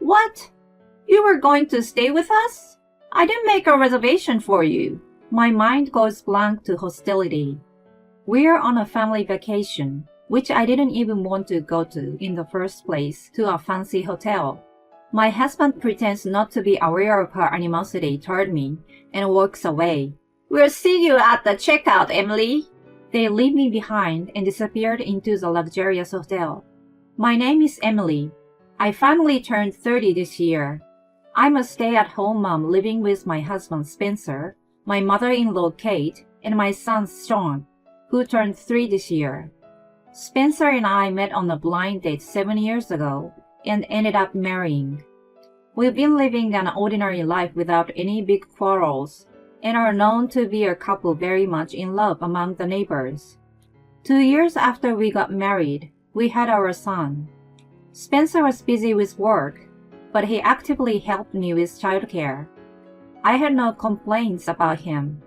What? You were going to stay with us? I didn't make a reservation for you. My mind goes blank to hostility. We're on a family vacation, which I didn't even want to go to in the first place, to a fancy hotel. My husband pretends not to be aware of her animosity toward me and walks away. We'll see you at the checkout, Emily. They leave me behind and disappeared into the luxurious hotel. My name is Emily. I finally turned 30 this year. I'm a stay-at-home mom living with my husband Spencer, my mother-in-law Kate, and my son Sean, who turned 3 this year. Spencer and I met on a blind date 7 years ago and ended up marrying. We've been living an ordinary life without any big quarrels and are known to be a couple very much in love among the neighbors. 2 years after we got married, we had our son. Spencer was busy with work, but he actively helped me with childcare. I had no complaints about him.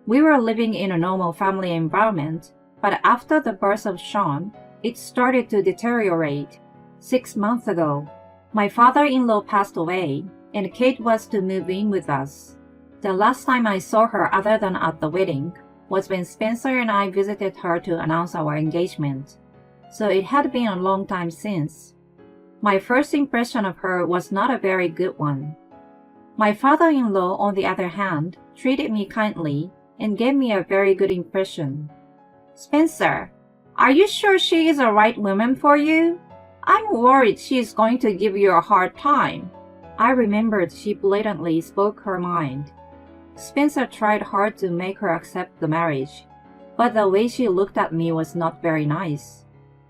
We were living in a normal family environment, but after the birth of Sean, it started to deteriorate. 6 months ago, my father-in-law passed away, and Kate was to move in with us. The last time I saw her other than at the wedding was when Spencer and I visited her to announce our engagement. So it had been a long time since. My first impression of her was not a very good one. My father-in-law, on the other hand, treated me kindly and gave me a very good impression. Spencer, are you sure she is the right woman for you? I'm worried she is going to give you a hard time. I remembered she blatantly spoke her mind. Spencer tried hard to make her accept the marriage, but the way she looked at me was not very nice.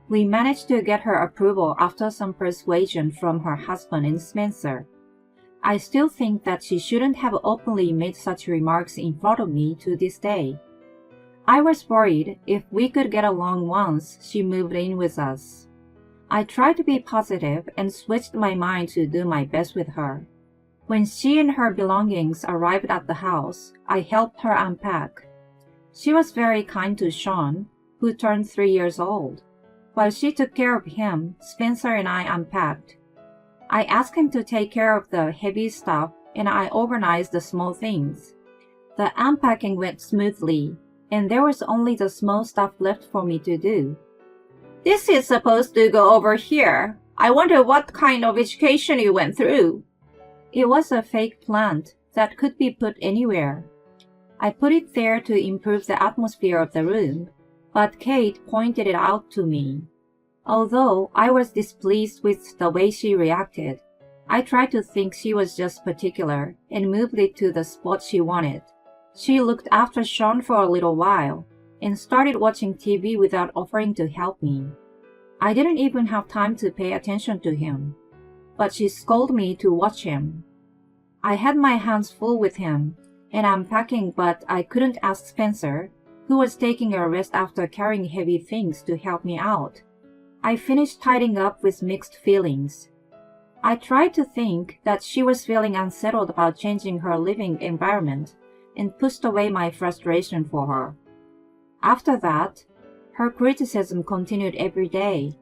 We managed to get her approval after some persuasion from her husband and Spencer. I still think that she shouldn't have openly made such remarks in front of me to this day. I was worried if we could get along once she moved in with us. I tried to be positive and switched my mind to do my best with her. When she and her belongings arrived at the house, I helped her unpack. She was very kind to Sean, who turned 3 years old. While she took care of him, Spencer and I unpacked. I asked him to take care of the heavy stuff, and I organized the small things. The unpacking went smoothly, and there was only the small stuff left for me to do. This is supposed to go over here. I wonder what kind of education you went through. It was a fake plant that could be put anywhere. I put it there to improve the atmosphere of the room, but Kate pointed it out to me. Although I was displeased with the way she reacted, I tried to think she was just particular and moved it to the spot she wanted. She looked after Sean for a little while and started watching TV without offering to help me. I didn't even have time to pay attention to him, but she scolded me to watch him. I had my hands full with him and unpacking, but I couldn't ask Spencer, who was taking a rest after carrying heavy things, to help me out. I finished tidying up with mixed feelings. I tried to think that she was feeling unsettled about changing her living environment and pushed away my frustration for her. After that, her criticism continued every day.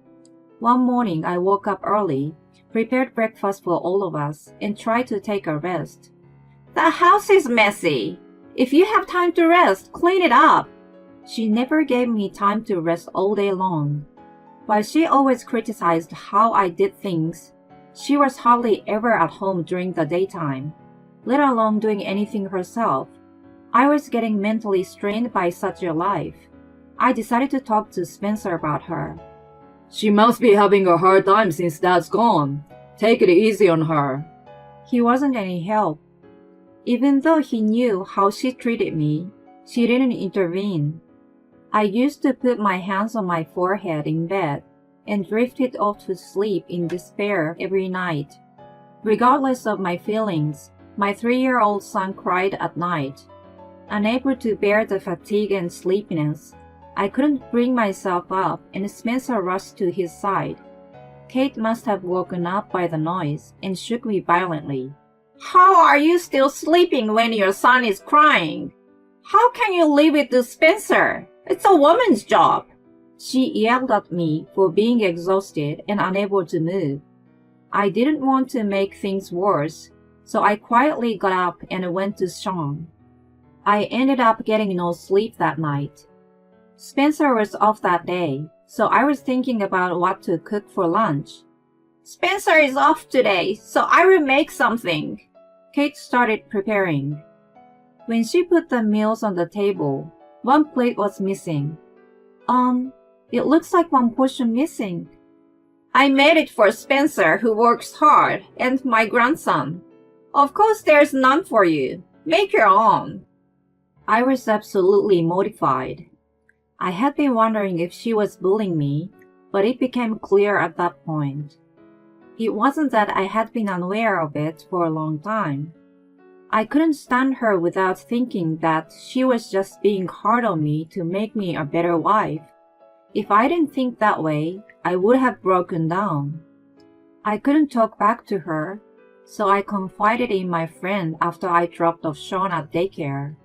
One morning I woke up early, prepared breakfast for all of us, and tried to take a rest. The house is messy. If you have time to rest, clean it up. She never gave me time to rest all day long. While she always criticized how I did things, she was hardly ever at home during the daytime, let alone doing anything herself. I was getting mentally strained by such a life. I decided to talk to Spencer about her. She must be having a hard time since Dad's gone. Take it easy on her. He wasn't any help. Even though he knew how she treated me, she didn't intervene. I used to put my hands on my forehead in bed and drifted off to sleep in despair every night. Regardless of my feelings, my 3-year-old son cried at night. Unable to bear the fatigue and sleepiness, I couldn't bring myself up, and Spencer rushed to his side. Kate must have woken up by the noise and shook me violently. How are you still sleeping when your son is crying? How can you leave it to Spencer? It's a woman's job. She yelled at me for being exhausted and unable to move. I didn't want to make things worse, so I quietly got up and went to Sean. I ended up getting no sleep that night. Spencer was off that day, so I was thinking about what to cook for lunch. Spencer is off today, so I will make something. Kate started preparing. When she put the meals on the table, one plate was missing. It looks like one portion missing. I made it for Spencer, who works hard, and my grandson. Of course there's none for you. Make your own. I was absolutely mortified. I had been wondering if she was bullying me, but it became clear at that point. It wasn't that I had been unaware of it for a long time. I couldn't stand her without thinking that she was just being hard on me to make me a better wife. If I didn't think that way, I would have broken down. I couldn't talk back to her, so I confided in my friend after I dropped off Sean at daycare.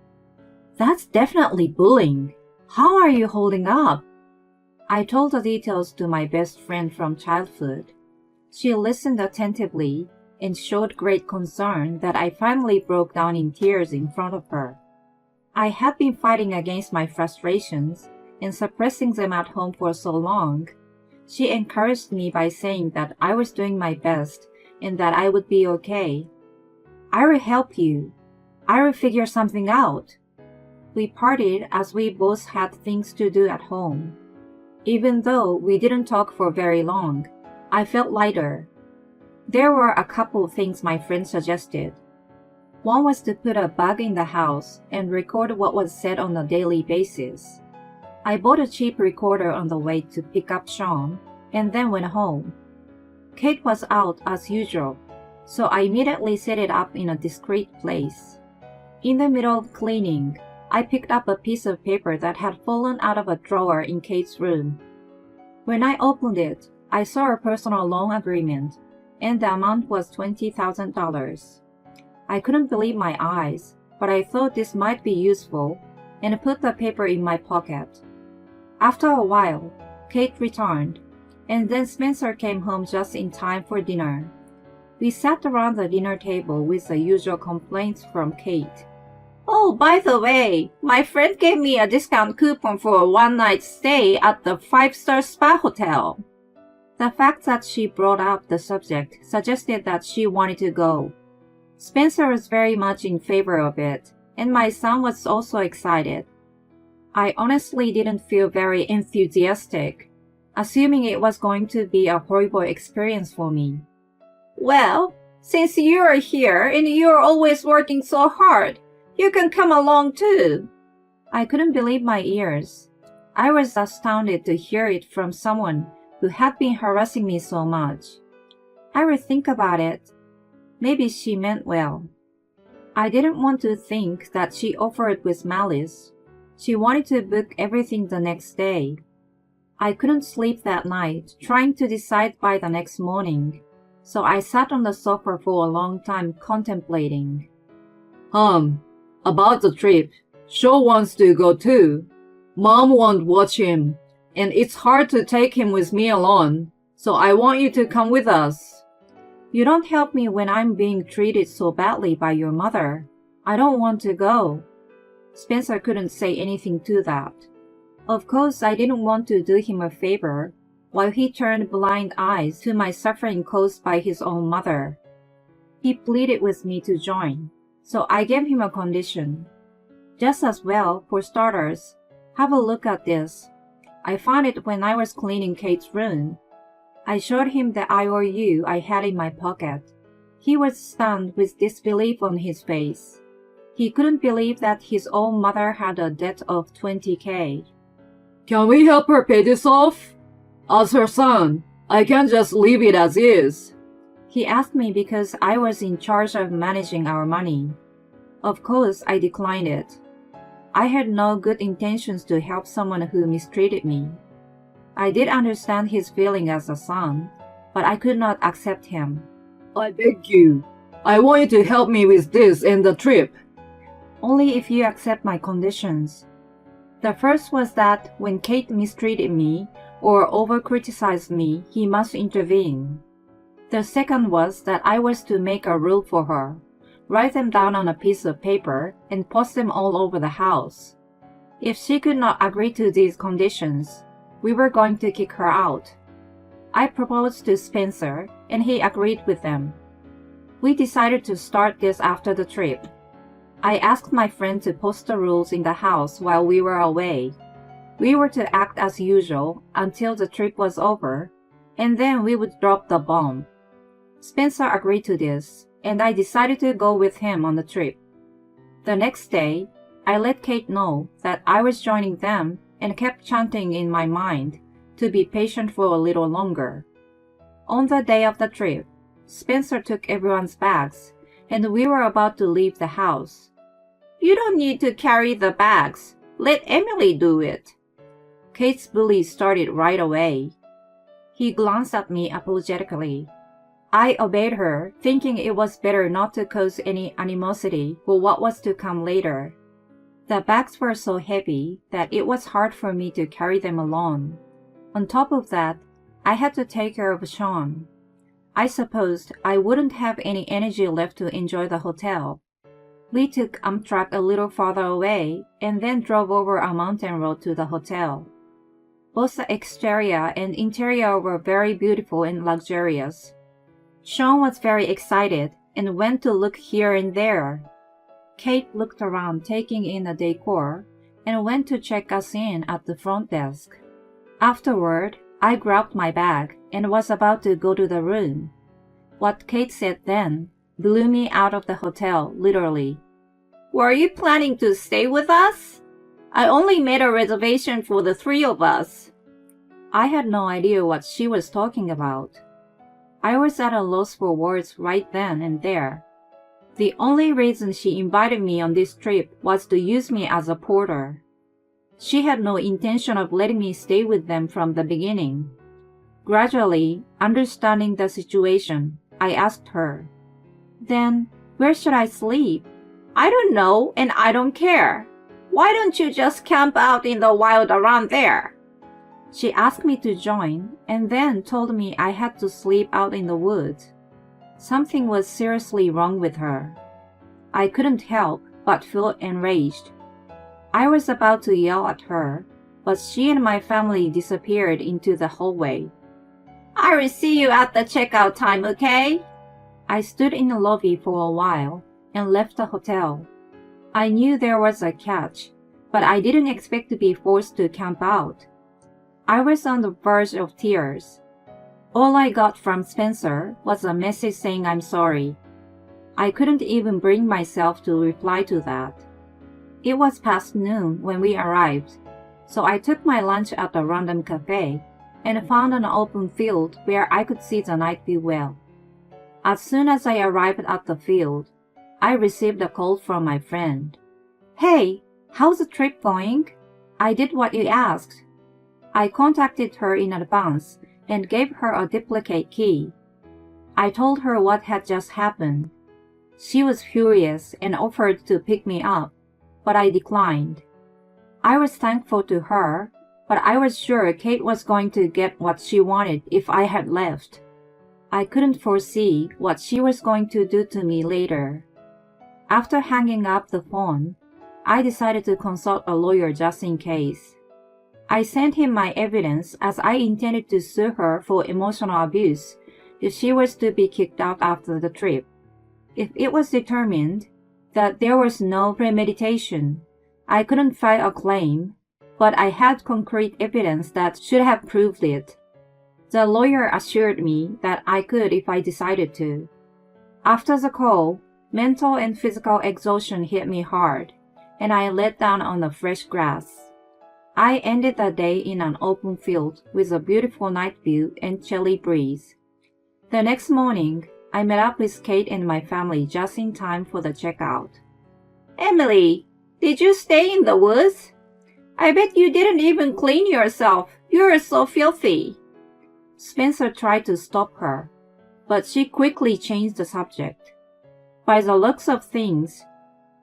That's definitely bullying. How are you holding up? I told the details to my best friend from childhood. She listened attentively and showed great concern that I finally broke down in tears in front of her. I had been fighting against my frustrations and suppressing them at home for so long. She encouraged me by saying that I was doing my best and that I would be okay. I will help you. I will figure something out. We parted as we both had things to do at home. Even though we didn't talk for very long, I felt lighter. There were a couple of things my friend suggested. One was to put a bug in the house and record what was said on a daily basis. I bought a cheap recorder on the way to pick up Sean and then went home. Kate was out as usual, so I immediately set it up in a discreet place. In the middle of cleaning, I picked up a piece of paper that had fallen out of a drawer in Kate's room. When I opened it, I saw a personal loan agreement, and the amount was $20,000. I couldn't believe my eyes, but I thought this might be useful, and put the paper in my pocket. After a while, Kate returned, and then Spencer came home just in time for dinner. We sat around the dinner table with the usual complaints from Kate. Oh, by the way, my friend gave me a discount coupon for a one-night stay at the 5-star spa hotel. The fact that she brought up the subject suggested that she wanted to go. Spencer was very much in favor of it, and my son was also excited. I honestly didn't feel very enthusiastic, assuming it was going to be a horrible experience for me. Well, since you are here and you are always working so hard, you can come along too. I couldn't believe my ears. I was astounded to hear it from someone who had been harassing me so much. I would think about it. Maybe she meant well. I didn't want to think that she offered with malice. She wanted to book everything the next day. I couldn't sleep that night, trying to decide by the next morning, so I sat on the sofa for a long time contemplating. About the trip, Shaw wants to go too. Mom won't watch him, and it's hard to take him with me alone, so I want you to come with us. You don't help me when I'm being treated so badly by your mother. I don't want to go. Spencer couldn't say anything to that. Of course, I didn't want to do him a favor, while he turned blind eyes to my suffering caused by his own mother. He pleaded with me to join, so I gave him a condition. Just as well, for starters, have a look at this. I found it when I was cleaning Kate's room. I showed him the IOU I had in my pocket. He was stunned with disbelief on his face. He couldn't believe that his own mother had a debt of $20,000. Can we help her pay this off? As her son, I can't just leave it as is. He asked me because I was in charge of managing our money. Of course, I declined it. I had no good intentions to help someone who mistreated me. I did understand his feeling as a son, but I could not accept him. I beg you. I want you to help me with this and the trip. Only if you accept my conditions. The first was that when Kate mistreated me or over-criticized me, he must intervene. The second was that I was to make a rule for her, write them down on a piece of paper, and post them all over the house. If she could not agree to these conditions, we were going to kick her out. I proposed to Spencer, and he agreed with them. We decided to start this after the trip. I asked my friend to post the rules in the house while we were away. We were to act as usual until the trip was over, and then we would drop the bomb. Spencer agreed to this, and I decided to go with him on the trip. The next day, I let Kate know that I was joining them and kept chanting in my mind to be patient for a little longer. On the day of the trip, Spencer took everyone's bags, and we were about to leave the house. "You don't need to carry the bags. Let Emily do it." Kate's bully started right away. He glanced at me apologetically. I obeyed her, thinking it was better not to cause any animosity for what was to come later. The bags were so heavy that it was hard for me to carry them alone. On top of that, I had to take care of Sean. I supposed I wouldn't have any energy left to enjoy the hotel. We took Amtrak a little farther away and then drove over a mountain road to the hotel. Both the exterior and interior were very beautiful and luxurious. Sean was very excited and went to look here and there. Kate looked around taking in the decor and went to check us in at the front desk. Afterward, I grabbed my bag and was about to go to the room. What Kate said then blew me out of the hotel, literally. "Were you planning to stay with us? I only made a reservation for the three of us." I had no idea what she was talking about. I was at a loss for words right then and there. The only reason she invited me on this trip was to use me as a porter. She had no intention of letting me stay with them from the beginning. Gradually, understanding the situation, I asked her, "Then, where should I sleep?" "I don't know, and I don't care. Why don't you just camp out in the wild around there?" She asked me to join and then told me I had to sleep out in the woods. Something was seriously wrong with her. I couldn't help but feel enraged. I was about to yell at her, but she and my family disappeared into the hallway. "I will see you at the checkout time, okay?" I stood in the lobby for a while and left the hotel. I knew there was a catch, but I didn't expect to be forced to camp out. I was on the verge of tears. All I got from Spencer was a message saying I'm sorry. I couldn't even bring myself to reply to that. It was past noon when we arrived, so I took my lunch at a random cafe and found an open field where I could see the night view well. As soon as I arrived at the field, I received a call from my friend. "Hey, how's the trip going? I did what you asked." I contacted her in advance and gave her a duplicate key. I told her what had just happened. She was furious and offered to pick me up, but I declined. I was thankful to her, but I was sure Kate was going to get what she wanted if I had left. I couldn't foresee what she was going to do to me later. After hanging up the phone, I decided to consult a lawyer just in case. I sent him my evidence as I intended to sue her for emotional abuse if she was to be kicked out after the trip. If it was determined that there was no premeditation, I couldn't file a claim, but I had concrete evidence that should have proved it. The lawyer assured me that I could if I decided to. After the call, mental and physical exhaustion hit me hard, and I laid down on the fresh grass. I ended the day in an open field with a beautiful night view and chilly breeze. The next morning, I met up with Kate and my family just in time for the checkout. "Emily, did you stay in the woods? I bet you didn't even clean yourself. You're so filthy." Spencer tried to stop her, but she quickly changed the subject. By the looks of things,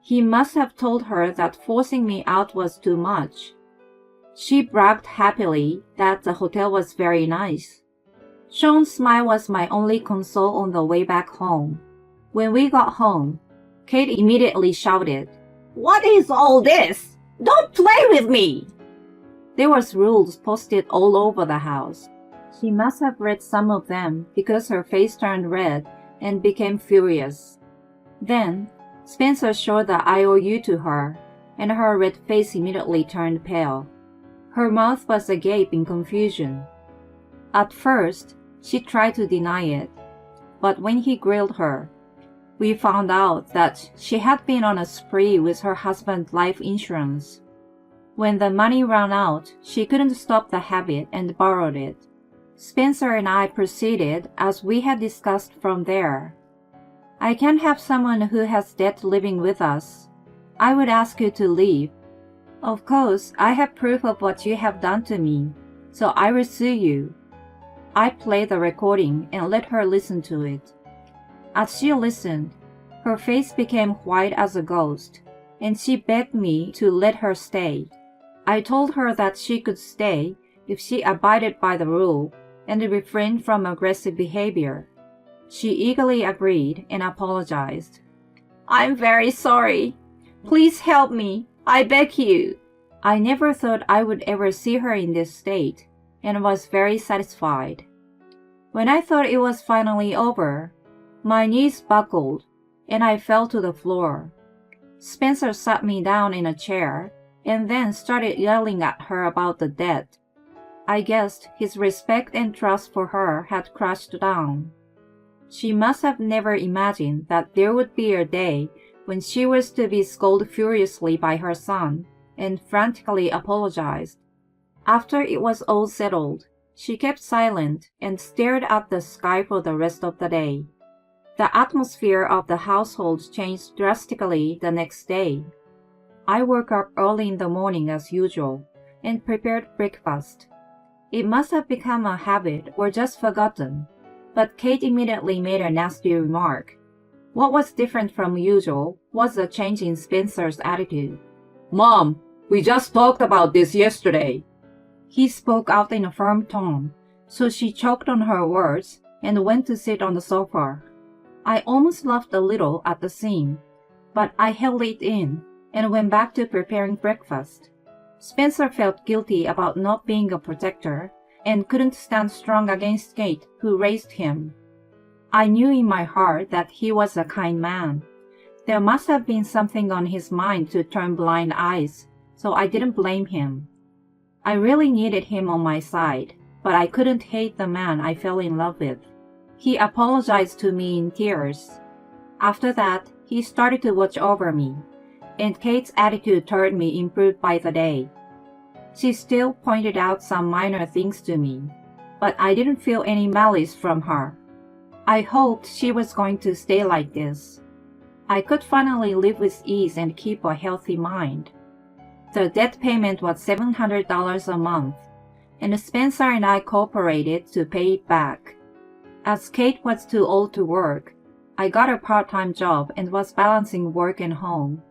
he must have told her that forcing me out was too much. She bragged happily that the hotel was very nice. Sean's smile was my only console on the way back home. When we got home, Kate immediately shouted, "What is all this? Don't play with me!" There was rules posted all over the house. She must have read some of them because her face turned red and became furious. Then, Spencer showed the IOU to her, and her red face immediately turned pale. Her mouth was agape in confusion. At first, she tried to deny it, but when he grilled her, we found out that she had been on a spree with her husband's life insurance. When the money ran out, she couldn't stop the habit and borrowed it. Spencer and I proceeded as we had discussed from there. "I can't have someone who has debt living with us. I would ask you to leave. Of course, I have proof of what you have done to me, so I will sue you." I played the recording and let her listen to it. As she listened, her face became white as a ghost, and she begged me to let her stay. I told her that she could stay if she abided by the rule and refrained from aggressive behavior. She eagerly agreed and apologized. "I'm very sorry. Please help me. I beg you." I never thought I would ever see her in this state, and was very satisfied. When I thought it was finally over, my knees buckled, and I fell to the floor. Spencer sat me down in a chair, and then started yelling at her about the debt. I guessed his respect and trust for her had crashed down. She must have never imagined that there would be a day when she was to be scolded furiously by her son, and frantically apologized. After it was all settled, she kept silent and stared at the sky for the rest of the day. The atmosphere of the household changed drastically the next day. I woke up early in the morning as usual and prepared breakfast. It must have become a habit or just forgotten, but Kate immediately made a nasty remark. What was different from usual was a change in Spencer's attitude. "Mom, we just talked about this yesterday." He spoke out in a firm tone, so she choked on her words and went to sit on the sofa. I almost laughed a little at the scene, but I held it in and went back to preparing breakfast. Spencer felt guilty about not being a protector and couldn't stand strong against Kate, who raised him. I knew in my heart that he was a kind man. There must have been something on his mind to turn blind eyes, so I didn't blame him. I really needed him on my side, but I couldn't hate the man I fell in love with. He apologized to me in tears. After that, he started to watch over me, and Kate's attitude toward me improved by the day. She still pointed out some minor things to me, but I didn't feel any malice from her. I hoped she was going to stay like this. I could finally live with ease and keep a healthy mind. The debt payment was $700 a month, and Spencer and I cooperated to pay it back. As Kate was too old to work, I got a part-time job and was balancing work and home.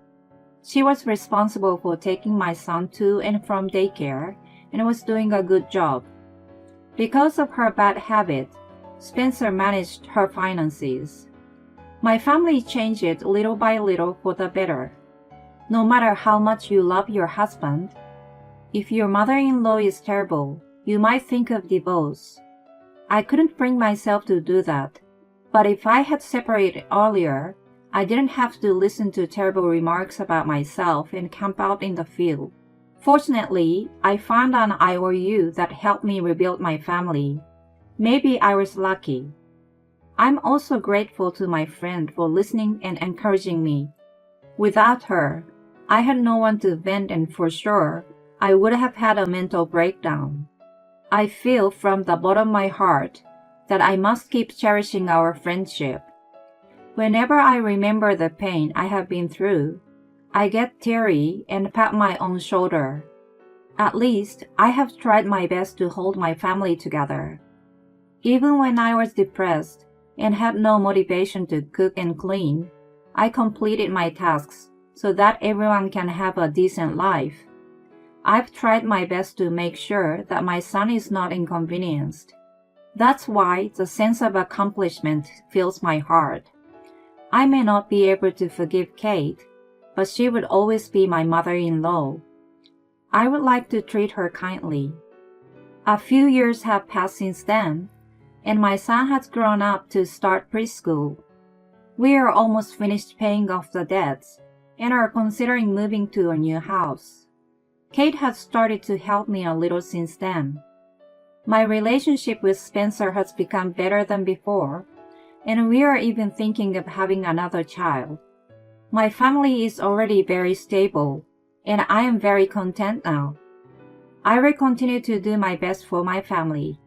She was responsible for taking my son to and from daycare and was doing a good job. Because of her bad habit, Spencer managed her finances. My family changed it little by little for the better. No matter how much you love your husband, if your mother-in-law is terrible, you might think of divorce. I couldn't bring myself to do that, but if I had separated earlier, I didn't have to listen to terrible remarks about myself and camp out in the field. Fortunately, I found an IOU that helped me rebuild my family. Maybe I was lucky. I'm also grateful to my friend for listening and encouraging me. Without her, I had no one to vent, and for sure, I would have had a mental breakdown. I feel from the bottom of my heart that I must keep cherishing our friendship. Whenever I remember the pain I have been through, I get teary and pat my own shoulder. At least, I have tried my best to hold my family together. Even when I was depressed and had no motivation to cook and clean, I completed my tasks so that everyone can have a decent life. I've tried my best to make sure that my son is not inconvenienced. That's why the sense of accomplishment fills my heart. I may not be able to forgive Kate, but she would always be my mother-in-law. I would like to treat her kindly. A few years have passed since then, and my son has grown up to start preschool. We are almost finished paying off the debts and are considering moving to a new house. Kate has started to help me a little since then. My relationship with Spencer has become better than before, and we are even thinking of having another child. My family is already very stable, and I am very content now. I will continue to do my best for my family.